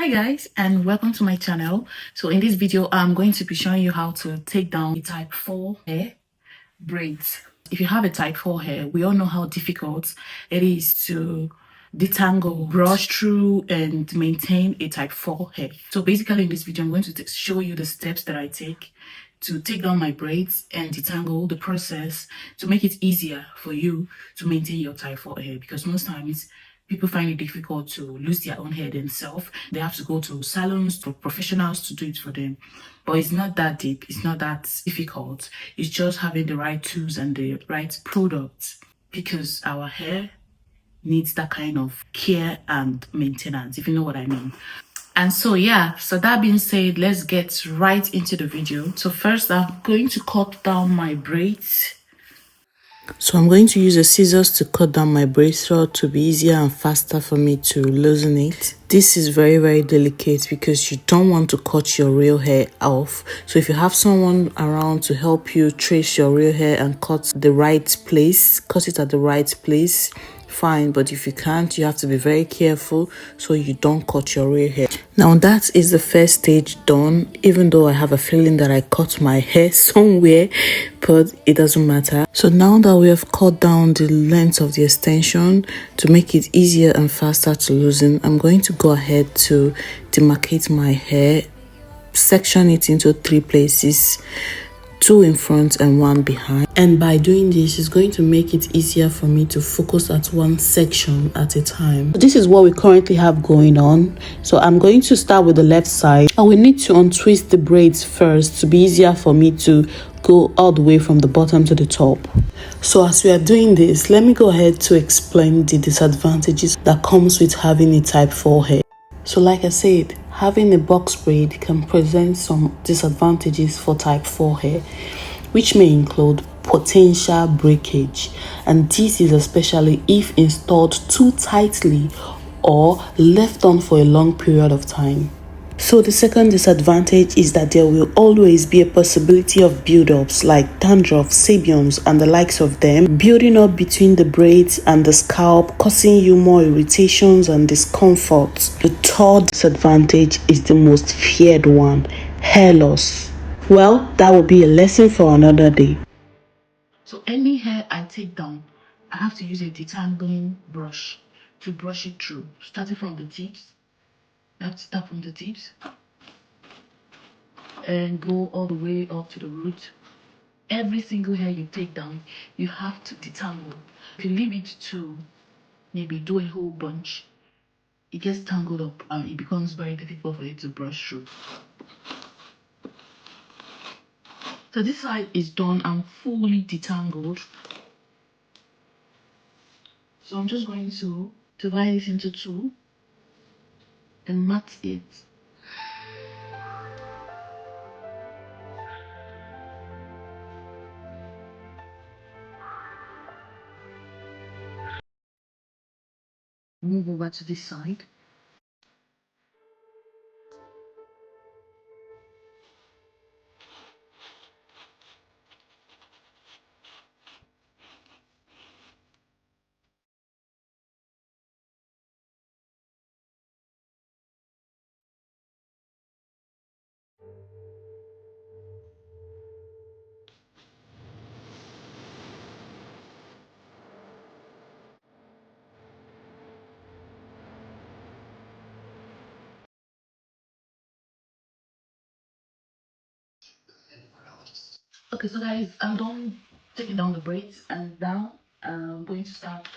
Hi guys, and welcome to my channel. So in this video I'm going to be showing you how to take down a type 4 hair braids. If you have a type 4 hair, we all know how difficult it is to detangle, brush through and maintain a type 4 hair. So basically in this video I'm going to show you the steps that I take to take down my braids and detangle, the process to make it easier for you to maintain your type 4 hair, because most times people find it difficult to lose their own hair themselves. They have to go to salons, to professionals to do it for them. But it's not that deep. It's not that difficult. It's just having the right tools and the right products, because our hair needs that kind of care and maintenance, if you know what I mean. And so yeah, so that being said, let's get right into the video. So first I'm going to cut down my braids. So I'm going to use the scissors to cut down my braid thread to be easier and faster for me to loosen it. This is very delicate because you don't want to cut your real hair off. So if you have someone around to help you trace your real hair and cut the right place, cut it at the right place, fine. But if you can't, you have to be very careful so you don't cut your real hair. Now that is the first stage done, even though I have a feeling that I cut my hair somewhere, but it doesn't matter. So now that we have cut down the length of the extension to make it easier and faster to loosen, I'm going to go ahead to demarcate my hair, section it into 3 places, 2 in front and 1 behind. And by doing this, it's going to make it easier for me to focus at one section at a time. This is what we currently have going on. So I'm going to start with the left side. I will need to untwist the braids first to be easier for me to go all the way from the bottom to the top. So as we are doing this, let me go ahead to explain the disadvantages that comes with having a type 4 hair. So like I said, having a box braid can present some disadvantages for type 4 hair, which may include potential breakage, and this is especially if installed too tightly or left on for a long period of time. So the second disadvantage is that there will always be a possibility of build-ups like dandruff, sebiums and the likes of them building up between the braids and the scalp, causing you more irritations and discomfort. The third disadvantage is the most feared one: hair loss. Well, that will be a lesson for another day. So any hair I take down, I have to use a detangling brush to brush it through, starting from the tips. You have to start from the tips and go all the way up to the root. Every single hair you take down, you have to detangle. If you leave it to maybe do a whole bunch, it gets tangled up and it becomes very difficult for it to brush through. So this side is done and fully detangled. So I'm just going to divide it into 2 and mat it. Move over to this side. Okay, so guys, I'm done taking down the braids, and now I'm going to start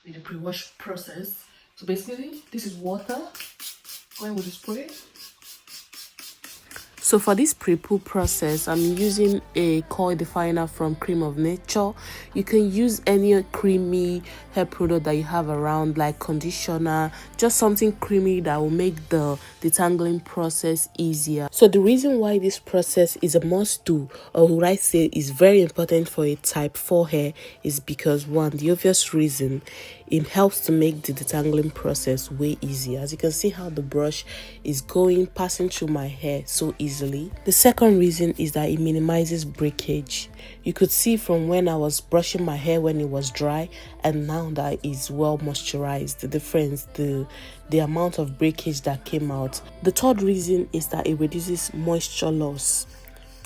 with the pre-wash process. So basically, this is water going with the spray. So for this pre-poo process, I'm using a coil definer from Cream of Nature. You can use any creamy hair product that you have around, like conditioner, just something creamy that will make the detangling process easier. So the reason why this process is a must do, or would I say is very important for a type 4 hair, is because one, the obvious reason, it helps to make the detangling process way easier. As you can see how the brush is passing through my hair so easily. The second reason is that it minimizes breakage. You could see from when I was brushing my hair when it was dry, and now that it's well moisturized, the difference, the amount of breakage that came out. The third reason is that it reduces moisture loss.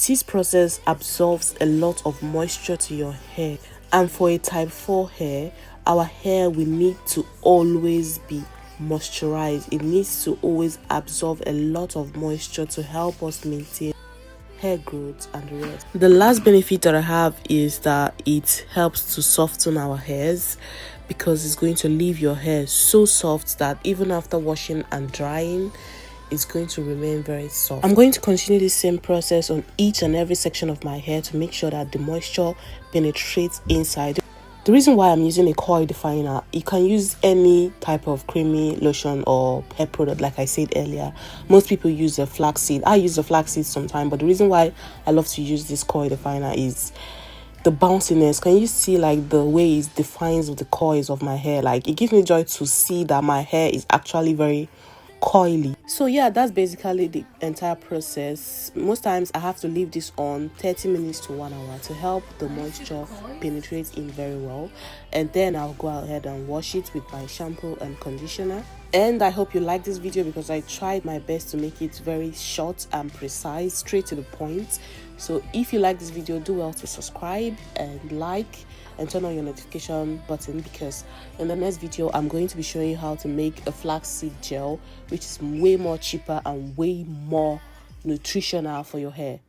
This process absorbs a lot of moisture to your hair, and for a type 4 hair, our hair will need to always be moisturized. It needs to always absorb a lot of moisture to help us maintain hair growth and the rest. The last benefit that I have is that it helps to soften our hairs, because it's going to leave your hair so soft that even after washing and drying, it's going to remain very soft. I'm going to continue the same process on each and every section of my hair to make sure that the moisture penetrates inside. The reason why I'm using a coil definer, you can use any type of creamy lotion or hair product like I said earlier. Most people use the flaxseed. I use the flaxseed sometimes, but the reason why I love to use this coil definer is the bounciness. Can you see like the way it defines the coils of my hair? Like, it gives me joy to see that my hair is actually very coily. So yeah, that's basically the entire process. Most times I have to leave this on 30 minutes to 1 hour to help the moisture penetrate in very well, and then I'll go ahead and wash it with my shampoo and conditioner. And I hope you like this video, because I tried my best to make it very short and precise, straight to the point. So if you like this video, do well to subscribe and like and turn on your notification button, because in the next video I'm going to be showing you how to make a flaxseed gel, which is way more cheaper and way more nutritional for your hair.